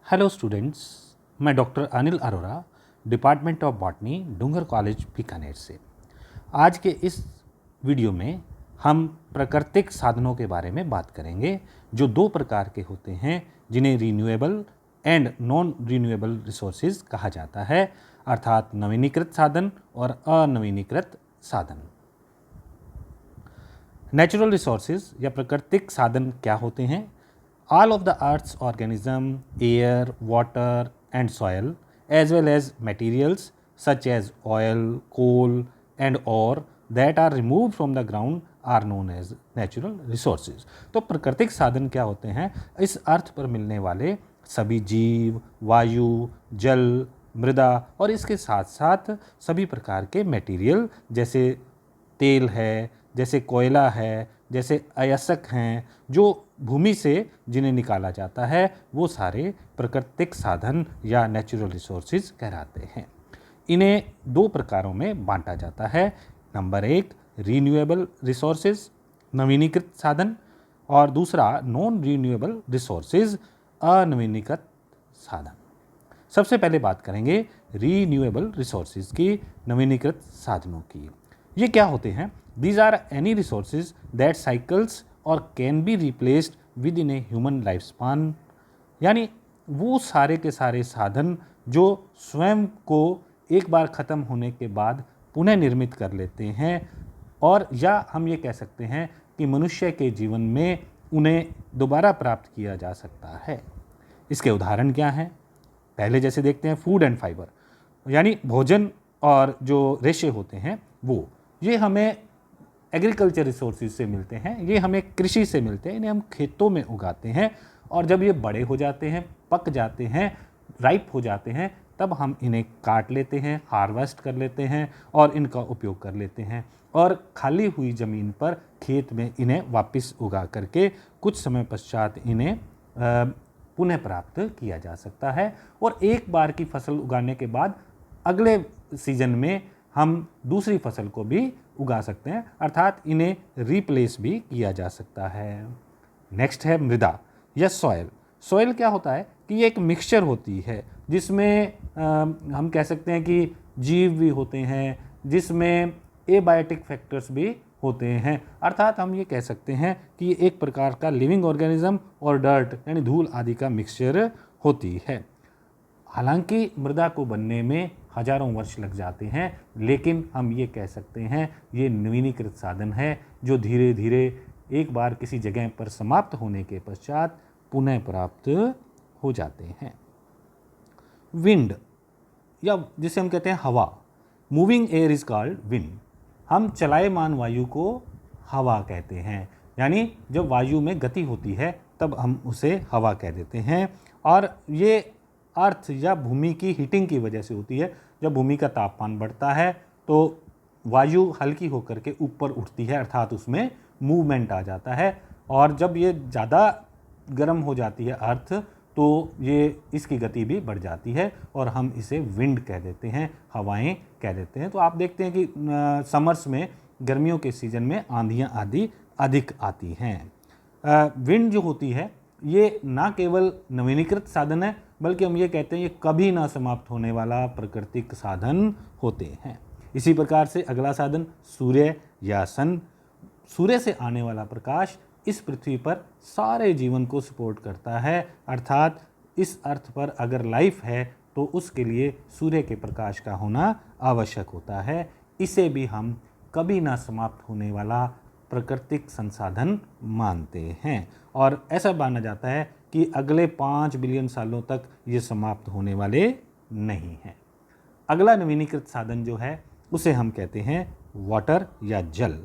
Hello students, मैं doctor Anil Arora, department of botany, Dungar college Bikaner से। आज के इस वीडियो में हम प्राकृतिक साधनों के बारे में बात करेंगे जो दो प्रकार के होते हैं, जिन्हें renewable and non renewable resources कहा जाता है, अर्थात नवीनीकृत साधन और अनवीनीकृत साधन। नेचुरल रिसोर्सेज या प्राकृतिक साधन क्या होते हैं? All of the Earth's organism, air, water and soil, as well as materials such as oil, coal and ore that are removed from the ground are known as natural resources। तो प्राकृतिक साधन क्या होते हैं? इस अर्थ पर मिलने वाले सभी जीव, वायु, जल, मृदा और इसके साथ साथ सभी प्रकार के मटेरियल जैसे तेल है, जैसे कोयला है, जैसे अयस्क हैं, जो भूमि से जिन्हें निकाला जाता है, वो सारे प्राकृतिक साधन या नेचुरल रिसोर्सेज कहलाते हैं। इन्हें दो प्रकारों में बांटा जाता है। नंबर एक, रीन्यूएबल रिसोर्सेज, नवीनीकृत साधन, और दूसरा नॉन रीन्यूएबल रिसोर्सेज, अनवीनीकृत साधन। सबसे पहले बात करेंगे रीन्यूएबल रिसोर्सेज की, नवीनीकृत साधनों की। ये क्या होते हैं? These are any resources that cycles or can be replaced within a human lifespan। यानी वो सारे के सारे साधन जो स्वयं को एक बार ख़त्म होने के बाद पुनः निर्मित कर लेते हैं, और या हम ये कह सकते हैं कि मनुष्य के जीवन में उन्हें दोबारा प्राप्त किया जा सकता है। इसके उदाहरण क्या हैं? पहले जैसे देखते हैं फूड एंड फाइबर, यानी भोजन और जो रेशे होते हैं वो, ये हमें एग्रीकल्चर रिसोर्सेज से मिलते हैं, ये हमें कृषि से मिलते हैं, इन्हें हम खेतों में उगाते हैं, और जब ये बड़े हो जाते हैं, पक जाते हैं, राइप हो जाते हैं, तब हम इन्हें काट लेते हैं, हार्वेस्ट कर लेते हैं और इनका उपयोग कर लेते हैं, और खाली हुई ज़मीन पर खेत में इन्हें वापस उगा करके कुछ समय पश्चात इन्हें पुनः प्राप्त किया जा सकता है। और एक बार की फसल उगाने के बाद अगले सीजन में हम दूसरी फसल को भी उगा सकते हैं, अर्थात इन्हें रिप्लेस भी किया जा सकता है। नेक्स्ट है मृदा या सॉयल। सॉयल क्या होता है कि ये एक मिक्सचर होती है जिसमें हम कह सकते हैं कि जीव भी होते हैं, जिसमें एबायोटिक फैक्टर्स भी होते हैं, अर्थात हम ये कह सकते हैं कि ये एक प्रकार का लिविंग ऑर्गेनिज्म और डर्ट यानी धूल आदि का मिक्सचर होती है। हालांकि मृदा को बनने में हजारों वर्ष लग जाते हैं, लेकिन हम ये कह सकते हैं ये नवीनीकृत साधन है जो धीरे धीरे एक बार किसी जगह पर समाप्त होने के पश्चात पुनः प्राप्त हो जाते हैं। विंड, या जिसे हम कहते हैं हवा, moving air is called wind. हम चलायमान वायु को हवा कहते हैं, यानी जब वायु में गति होती है तब हम उसे हवा कह देते हैं। और ये अर्थ या भूमि की हीटिंग की वजह से होती है। जब भूमि का तापमान बढ़ता है तो वायु हल्की होकर के ऊपर उठती है, अर्थात उसमें मूवमेंट आ जाता है, और जब ये ज़्यादा गर्म हो जाती है अर्थ, तो ये इसकी गति भी बढ़ जाती है और हम इसे विंड कह देते हैं, हवाएं कह देते हैं। तो आप देखते हैं कि समर्स में, गर्मियों के सीज़न में आंधियाँ आदि अधिक आती हैं। विंड जो होती है ये ना केवल नवीनीकृत साधन है, बल्कि हम ये कहते हैं ये कभी ना समाप्त होने वाला प्राकृतिक साधन होते हैं। इसी प्रकार से अगला साधन सूर्य या सन। सूर्य से आने वाला प्रकाश इस पृथ्वी पर सारे जीवन को सपोर्ट करता है, अर्थात इस अर्थ पर अगर लाइफ है तो उसके लिए सूर्य के प्रकाश का होना आवश्यक होता है। इसे भी हम कभी ना समाप्त होने वाला प्राकृतिक संसाधन मानते हैं, और ऐसा माना जाता है कि अगले 5 बिलियन सालों तक ये समाप्त होने वाले नहीं हैं। अगला नवीनीकृत साधन जो है उसे हम कहते हैं वाटर या जल।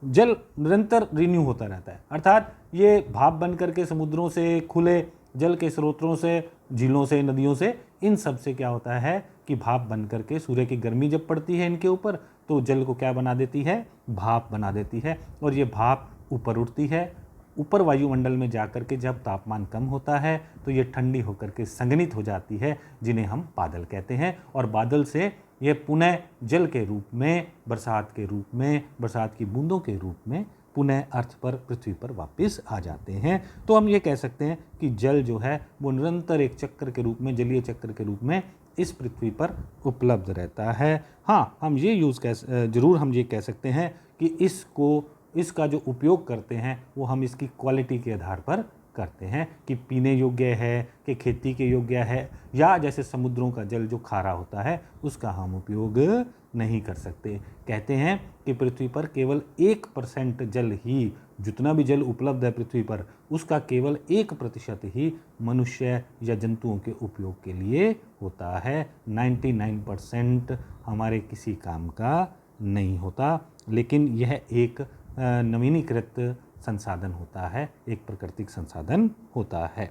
जल निरंतर रिन्यू होता रहता है, अर्थात ये भाप बन करके समुद्रों से, खुले जल के स्रोतों से, झीलों से, नदियों से, इन सब से क्या होता है कि भाप बन करके सूर्य की गर्मी जब पड़ती है इनके ऊपर तो जल को क्या बना देती है? भाप बना देती है, और ये भाप ऊपर उठती है। ऊपर वायुमंडल में जाकर के जब तापमान कम होता है तो ये ठंडी होकर के संघनित हो जाती है, जिन्हें हम बादल कहते हैं, और बादल से ये पुनः जल के रूप में, बरसात के रूप में, बरसात की बूंदों के रूप में पुनः अर्थ पर, पृथ्वी पर वापस आ जाते हैं। तो हम ये कह सकते हैं कि जल जो है वो निरंतर एक चक्र के रूप में, जलीय चक्र के रूप में इस पृथ्वी पर उपलब्ध रहता है। हाँ, हम ये ज़रूर हम ये कह सकते हैं कि इसका जो उपयोग करते हैं वो हम इसकी क्वालिटी के आधार पर करते हैं कि पीने योग्य है, कि खेती के योग्य है, या जैसे समुद्रों का जल जो खारा होता है उसका हम उपयोग नहीं कर सकते। कहते हैं कि पृथ्वी पर केवल 1% जल ही, जितना भी जल उपलब्ध है पृथ्वी पर, उसका केवल 1% ही मनुष्य या जंतुओं के उपयोग के लिए होता है। 99% हमारे किसी काम का नहीं होता। लेकिन यह एक नवीनीकृत संसाधन होता है, एक प्राकृतिक संसाधन होता है।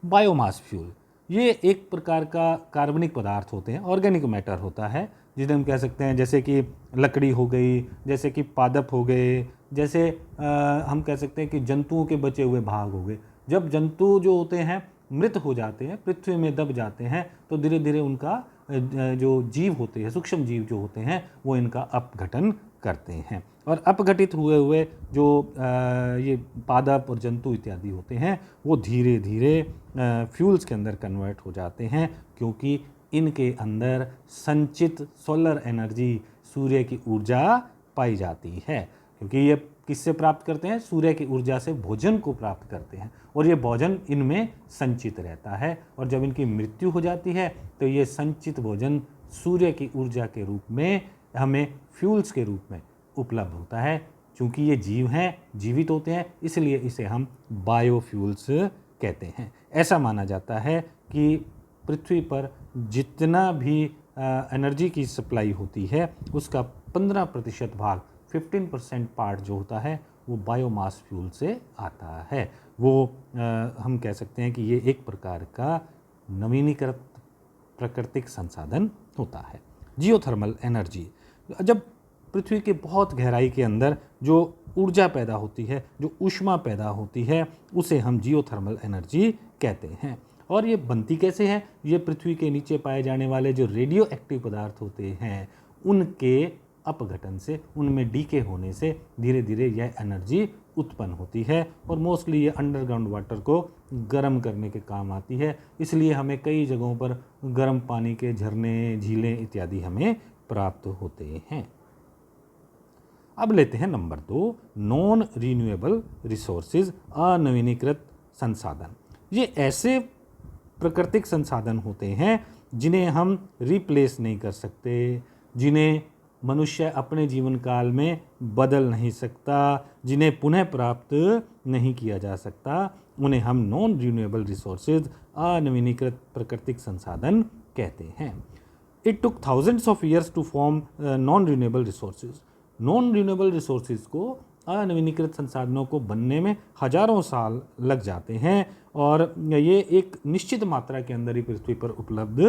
बायोमास फ्यूल, ये एक प्रकार का कार्बनिक पदार्थ होते हैं, ऑर्गेनिक मैटर होता है, जिसे हम कह सकते हैं जैसे कि लकड़ी हो गई, जैसे कि पादप हो गए, जैसे हम कह सकते हैं कि जंतुओं के बचे हुए भाग हो गए। जब जंतु जो होते हैं मृत हो जाते हैं, पृथ्वी में दब जाते हैं, तो धीरे धीरे उनका जो जीव होते हैं, सूक्ष्म जीव जो होते हैं, वो इनका अपघटन करते हैं। और अपघटित हुए हुए जो ये पादप और जंतु इत्यादि होते हैं, वो धीरे धीरे फ्यूल्स के अंदर कन्वर्ट हो जाते हैं, क्योंकि इनके अंदर संचित सोलर एनर्जी, सूर्य की ऊर्जा पाई जाती है। क्योंकि ये किससे प्राप्त करते हैं? सूर्य की ऊर्जा से भोजन को प्राप्त करते हैं, और ये भोजन इनमें संचित रहता है। और जब इनकी मृत्यु हो जाती है तो ये संचित भोजन सूर्य की ऊर्जा के रूप में हमें फ्यूल्स के रूप में उपलब्ध होता है। चूँकि ये जीव हैं, जीवित होते हैं, इसलिए इसे हम बायोफ्यूल्स कहते हैं। ऐसा माना जाता है कि पृथ्वी पर जितना भी एनर्जी की सप्लाई होती है, उसका 15% भाग, 15% पार्ट जो होता है, वो बायोमास फ्यूल से आता है। वो हम कह सकते हैं कि ये एक प्रकार का नवीनीकृत प्राकृतिक संसाधन होता है। जियोथर्मल एनर्जी, जब पृथ्वी के बहुत गहराई के अंदर जो ऊर्जा पैदा होती है, जो ऊष्मा पैदा होती है, उसे हम जियोथर्मल एनर्जी कहते हैं। और ये बनती कैसे है? ये पृथ्वी के नीचे पाए जाने वाले जो रेडियो एक्टिव पदार्थ होते हैं, उनके अपघटन से, उनमें डीके होने से धीरे धीरे यह एनर्जी उत्पन्न होती है। और मोस्टली ये अंडरग्राउंड वाटर को गर्म करने के काम आती है। इसलिए हमें कई जगहों पर गर्म पानी के झरने, झीलें इत्यादि हमें प्राप्त होते हैं। अब लेते हैं नंबर 2, नॉन रिन्यूएबल रिसोर्सेज, अनवीनीकृत संसाधन। ये ऐसे प्राकृतिक संसाधन होते हैं जिन्हें हम रिप्लेस नहीं कर सकते, जिन्हें मनुष्य अपने जीवन काल में बदल नहीं सकता, जिन्हें पुनः प्राप्त नहीं किया जा सकता, उन्हें हम नॉन रिन्यूएबल रिसोर्सेज, अनवीनीकृत प्राकृतिक संसाधन कहते हैं। It took thousands of years to form non renewable resources. Non renewable resources को, अनवीनीकृत संसाधनों को बनने में हजारों साल लग जाते हैं, और ये एक निश्चित मात्रा के अंदर ही पृथ्वी पर उपलब्ध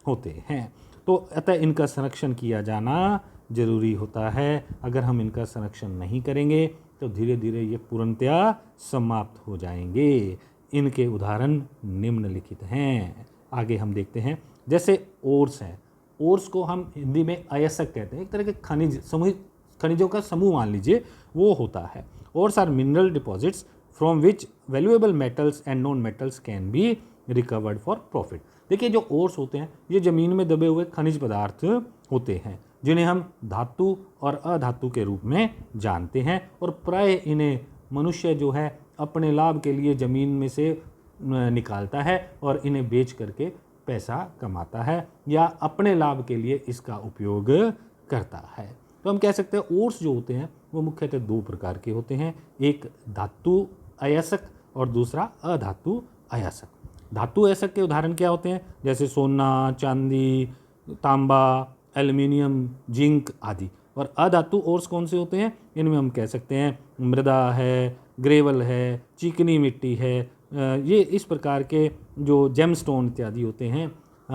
होते हैं। तो अतः इनका संरक्षण किया जाना जरूरी होता है। अगर हम इनका संरक्षण नहीं करेंगे तो धीरे धीरे ये पूर्णतया समाप्त हो जाएंगे। इनके उदाहरण निम्नलिखित हैं। आगे हम देखते हैं, जैसे ओर्स हैं। ओर्स को हम हिंदी में अयस्क कहते हैं, एक तरह के खनिजों का समूह मान लीजिए, वो होता है। Ores are mineral deposits from which valuable metals and non metals can be recovered for profit. देखिए, जो ओर्स होते हैं ये ज़मीन में दबे हुए खनिज पदार्थ होते हैं, जिन्हें हम धातु और अधातु के रूप में जानते हैं, और प्राय इन्हें मनुष्य जो है अपने लाभ के लिए ज़मीन में से निकालता है और इन्हें बेच करके पैसा कमाता है, या अपने लाभ के लिए इसका उपयोग करता है। तो हम कह सकते हैं ओर्स जो होते हैं वो मुख्यतः 2 प्रकार के होते हैं, एक धातु अयस्क और दूसरा अधातु अयस्क। धातु अयस्क के उदाहरण क्या होते हैं? जैसे सोना, चांदी, तांबा, एल्युमिनियम, जिंक आदि। और अधातु ओर्स कौन से होते हैं? इनमें हम कह सकते हैं मृदा है, ग्रेवल है, चिकनी मिट्टी है। ये इस प्रकार के जो जेमस्टोन इत्यादि होते हैं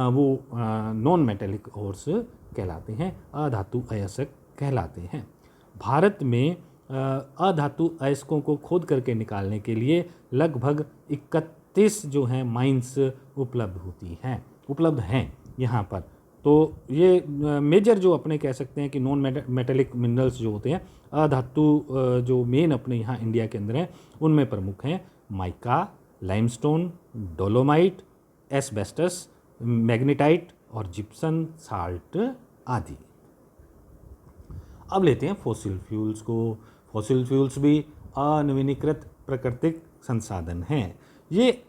वो नॉन मेटेलिक ओर्स कहलाते हैं, अधातु अयस्क कहलाते हैं। भारत में अधातु अयस्कों को खोद करके निकालने के लिए लगभग 31 जो हैं माइंस उपलब्ध हैं यहाँ पर। तो ये मेजर जो अपने कह सकते हैं कि नॉन मेटेलिक मिनरल्स जो होते हैं, अधातु जो मेन अपने यहाँ इंडिया के अंदर हैं, उनमें प्रमुख हैं mica, limestone, dolomite, asbestos, magnetite और जिप्सन साल्ट आदि। अब लेते हैं फॉसिल फ्यूल्स को। फॉसिल फ्यूल्स भी अनवीनीकृत प्राकृतिक संसाधन हैं। ये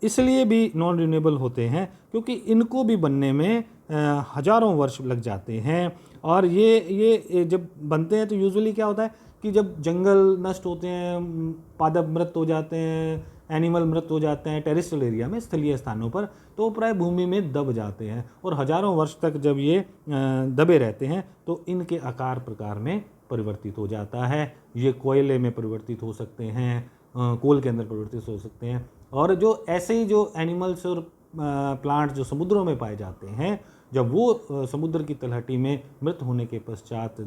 इसलिए भी नॉन रिन्यूएबल होते हैं क्योंकि इनको भी बनने में हजारों वर्ष लग जाते हैं। और ये जब बनते हैं तो यूजुअली क्या होता है कि जब जंगल नष्ट होते हैं, पादप मृत हो जाते हैं, एनिमल मृत हो जाते हैं टेरेस्ट्रियल एरिया में, स्थलीय स्थानों पर, तो प्राय भूमि में दब जाते हैं। और हजारों वर्ष तक जब ये दबे रहते हैं तो इनके आकार प्रकार में परिवर्तित हो जाता है। ये कोयले में परिवर्तित हो सकते हैं, कोल के अंदर परिवर्तित हो सकते हैं। और जो ऐसे ही जो एनिमल्स और प्लांट जो समुद्रों में पाए जाते हैं, जब वो समुद्र की तलहटी में मृत होने के पश्चात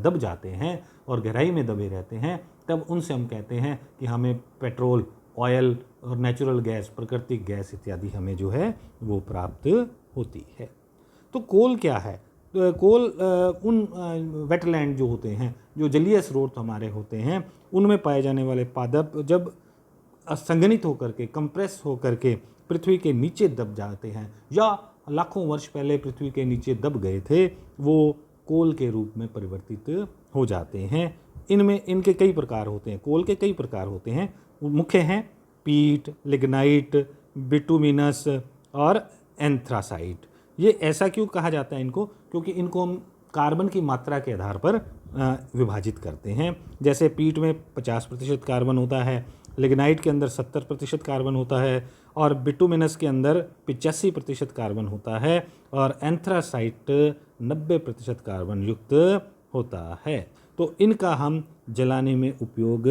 दब जाते हैं और गहराई में दबे रहते हैं, तब उनसे हम कहते हैं कि हमें पेट्रोल, ऑयल और नेचुरल गैस, प्राकृतिक गैस इत्यादि हमें जो है वो प्राप्त होती है। तो कोल क्या है? कोल उन वेटलैंड जो होते हैं, जो जलीय स्रोत हमारे होते हैं, उनमें पाए जाने वाले पादप जब संघनित होकर के, कंप्रेस होकर के पृथ्वी के नीचे दब जाते हैं या लाखों वर्ष पहले पृथ्वी के नीचे दब गए थे, वो कोल के रूप में परिवर्तित हो जाते हैं। इनमें इनके कई प्रकार होते हैं, कोल के कई प्रकार होते हैं। मुख्य हैं पीट, लिग्नाइट, बिटुमिनस और एंथ्रासाइट। ये ऐसा क्यों कहा जाता है इनको? क्योंकि इनको हम कार्बन की मात्रा के आधार पर विभाजित करते हैं। जैसे पीट में 50% कार्बन होता है, लिग्नाइट के अंदर 70% कार्बन होता है और बिटुमिनस के अंदर 85% कार्बन होता है और एंथ्रासाइट 90% कार्बन युक्त होता है। तो इनका हम जलाने में उपयोग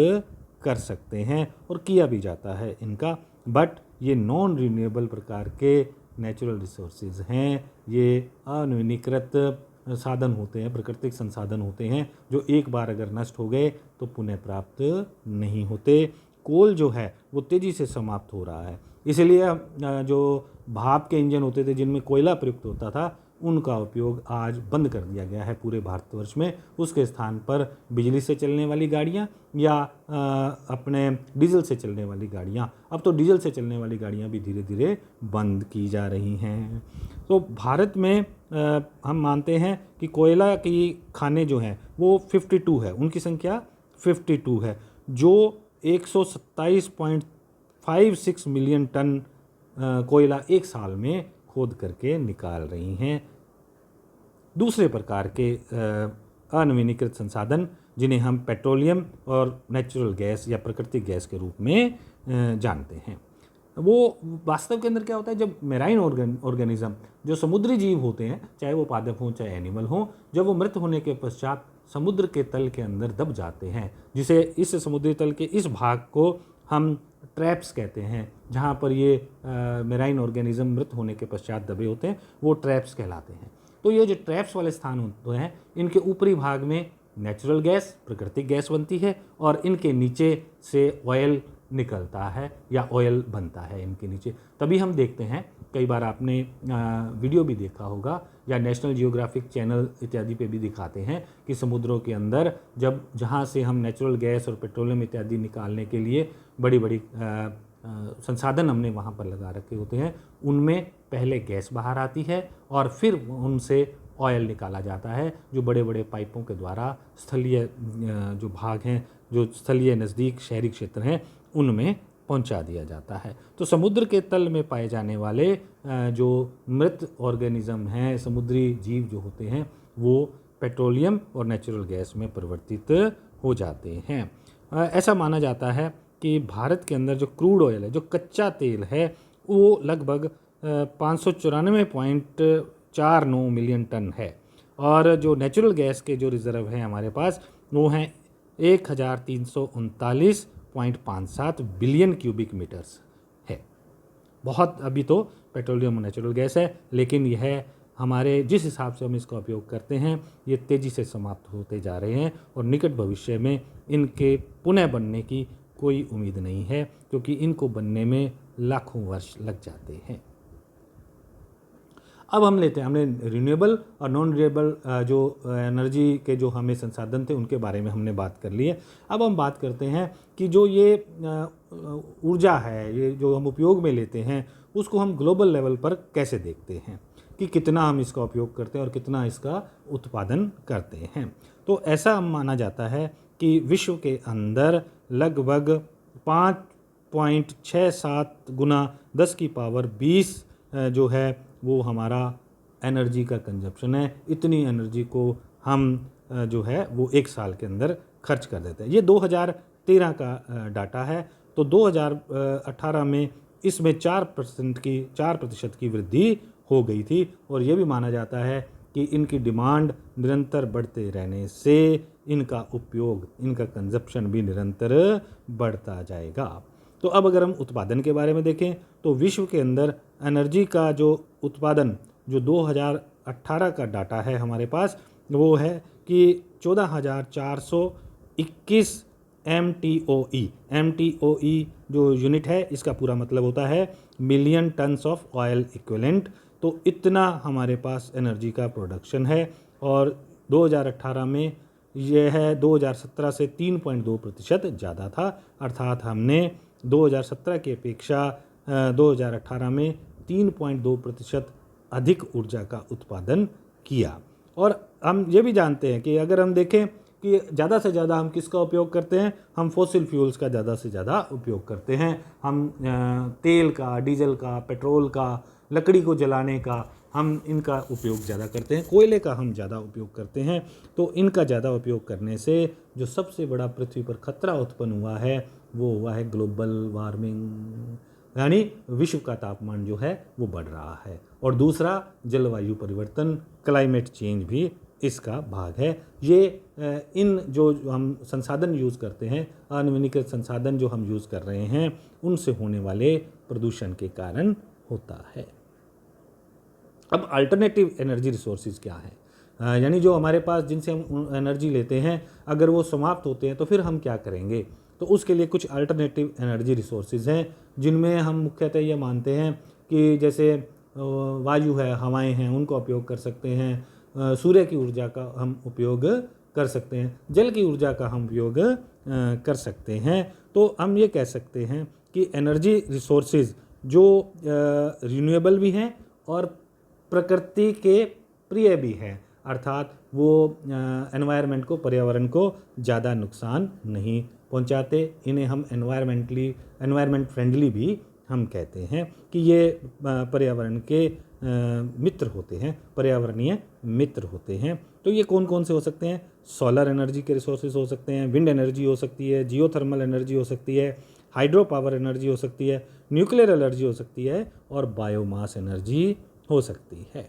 कर सकते हैं और किया भी जाता है इनका। बट ये नॉन रिन्यूएबल प्रकार के नेचुरल रिसोर्सेज हैं। ये अनवीनीकृत साधन होते हैं, प्राकृतिक संसाधन होते हैं, जो एक बार अगर नष्ट हो गए तो पुनः प्राप्त नहीं होते। कोल जो है वो तेज़ी से समाप्त हो रहा है, इसलिए जो भाप के इंजन होते थे जिनमें कोयला प्रयुक्त होता था, उनका उपयोग आज बंद कर दिया गया है पूरे भारतवर्ष में। उसके स्थान पर बिजली से चलने वाली गाड़ियाँ या अपने डीजल से चलने वाली गाड़ियाँ, अब तो डीजल से चलने वाली गाड़ियाँ भी धीरे धीरे बंद की जा रही हैं। तो भारत में हम मानते हैं कि कोयला की खाने जो हैं वो 52 है, उनकी संख्या 52 है, जो 127.56 मिलियन टन कोयला एक साल में खोद करके निकाल रही हैं। दूसरे प्रकार के अनवीनीकृत संसाधन जिन्हें हम पेट्रोलियम और नेचुरल गैस या प्राकृतिक गैस के रूप में जानते हैं, वो वास्तव के अंदर क्या होता है, जब मेराइन ऑर्गेनिज्म जो समुद्री जीव होते हैं, चाहे वो पादप हों चाहे एनिमल हों, जब वो मृत होने के पश्चात समुद्र के तल के अंदर दब जाते हैं, जिसे इस समुद्री तल के इस भाग को हम ट्रैप्स कहते हैं, जहाँ पर ये मेराइन ऑर्गेनिज्म मृत होने के पश्चात दबे होते हैं, वो ट्रैप्स कहलाते हैं। तो ये जो ट्रैप्स वाले स्थान होते हैं, इनके ऊपरी भाग में नेचुरल गैस, प्राकृतिक गैस बनती है और इनके नीचे से ऑयल निकलता है या ऑयल बनता है इनके नीचे। तभी हम देखते हैं, कई बार आपने वीडियो भी देखा होगा या नेशनल जियोग्राफिक चैनल इत्यादि पे भी दिखाते हैं कि समुद्रों के अंदर जब जहाँ से हम नेचुरल गैस और पेट्रोलियम इत्यादि निकालने के लिए बड़ी बड़ी संसाधन हमने वहाँ पर लगा रखे होते हैं, उनमें पहले गैस बाहर आती है और फिर उनसे ऑयल निकाला जाता है, जो बड़े बड़े पाइपों के द्वारा स्थलीय जो भाग हैं, जो स्थलीय नज़दीक शहरी क्षेत्र हैं, उनमें पहुंचा दिया जाता है। तो समुद्र के तल में पाए जाने वाले जो मृत ऑर्गेनिज्म हैं, समुद्री जीव जो होते हैं, वो पेट्रोलियम और नेचुरल गैस में परिवर्तित हो जाते हैं। ऐसा माना जाता है कि भारत के अंदर जो क्रूड ऑयल है, जो कच्चा तेल है, वो लगभग 594.49 मिलियन टन है और जो नेचुरल गैस के जो रिज़र्व हैं हमारे पास, वो हैं 1339.57 बिलियन क्यूबिक मीटर्स है। बहुत अभी तो पेट्रोलियम और नेचुरल गैस है, लेकिन यह हमारे जिस हिसाब से हम इसका उपयोग करते हैं, ये तेज़ी से समाप्त होते जा रहे हैं और निकट भविष्य में इनके पुनः बनने की कोई उम्मीद नहीं है, क्योंकि इनको बनने में लाखों वर्ष लग जाते हैं। अब हम लेते हैं, हमने रिन्यूएबल और नॉन रिन्यूएबल जो एनर्जी के जो हमें संसाधन थे उनके बारे में हमने बात कर ली है। अब हम बात करते हैं कि जो ये ऊर्जा है, ये जो हम उपयोग में लेते हैं, उसको हम ग्लोबल लेवल पर कैसे देखते हैं कि कितना हम इसका उपयोग करते हैं और कितना इसका उत्पादन करते हैं। तो ऐसा माना जाता है कि विश्व के अंदर लगभग 5.67 गुना 10 की पावर 20 जो है वो हमारा एनर्जी का कंजप्शन है। इतनी एनर्जी को हम जो है वो एक साल के अंदर खर्च कर देते हैं। ये 2013 का डाटा है। तो 2018 में इसमें 4% की वृद्धि हो गई थी और ये भी माना जाता है कि इनकी डिमांड निरंतर बढ़ते रहने से इनका उपयोग, इनका कंजप्शन भी निरंतर बढ़ता जाएगा। तो अब अगर हम उत्पादन के बारे में देखें तो विश्व के अंदर एनर्जी का जो उत्पादन, जो 2018 का डाटा है हमारे पास, वो है कि 14,421 MTOE। MTOE जो यूनिट है, इसका पूरा मतलब होता है million tons of oil equivalent. तो इतना हमारे पास एनर्जी का प्रोडक्शन है और 2018 में यह है 2017 से 3.2% ज़्यादा था। अर्थात हमने 2017 की अपेक्षा 2018 में 3.2% अधिक ऊर्जा का उत्पादन किया। और हम ये भी जानते हैं कि अगर हम देखें कि ज़्यादा से ज़्यादा हम किसका उपयोग करते हैं, हम फॉसिल फ्यूल्स का ज़्यादा से ज़्यादा उपयोग करते हैं। हम तेल का, डीजल का, पेट्रोल का, लकड़ी को जलाने का, हम इनका उपयोग ज़्यादा करते हैं। कोयले का हम ज़्यादा उपयोग करते हैं। तो इनका ज़्यादा उपयोग करने से जो सबसे बड़ा पृथ्वी पर खतरा उत्पन्न हुआ है वो हुआ है ग्लोबल वार्मिंग, यानी विश्व का तापमान जो है वो बढ़ रहा है। और दूसरा जलवायु परिवर्तन, क्लाइमेट चेंज भी इसका भाग है। ये इन जो हम संसाधन यूज़ करते हैं, अनवनीकृत संसाधन जो हम यूज़ कर रहे हैं, उनसे होने वाले प्रदूषण के कारण होता है। अब अल्टरनेटिव एनर्जी रिसोर्सेज क्या है, यानी जो हमारे पास जिनसे हम एनर्जी लेते हैं, अगर वो समाप्त होते हैं तो फिर हम क्या करेंगे। तो उसके लिए कुछ अल्टरनेटिव एनर्जी रिसोर्सेज हैं जिनमें हम मुख्यतः ये मानते हैं कि जैसे वायु है, हवाएं हैं, उनका उपयोग कर सकते हैं। सूर्य की ऊर्जा का हम उपयोग कर सकते हैं। जल की ऊर्जा का हम उपयोग कर सकते हैं। तो हम ये कह सकते हैं कि एनर्जी रिसोर्सेज जो रिन्यूएबल भी हैं और प्रकृति के प्रिय भी है, अर्थात वो एनवायरनमेंट को, पर्यावरण को ज़्यादा नुकसान नहीं पहुंचाते। इन्हें हम एनवायरनमेंट फ्रेंडली भी हम कहते हैं कि ये पर्यावरण के मित्र होते हैं, पर्यावरणीय मित्र होते हैं। तो ये कौन कौन से हो सकते हैं? सोलर एनर्जी के रिसोर्सेज हो सकते हैं, विंड एनर्जी हो सकती है, जियोथर्मल एनर्जी हो सकती है, हाइड्रो पावर एनर्जी हो सकती है, न्यूक्लियर एनर्जी हो सकती है और बायोमास एनर्जी हो सकती है।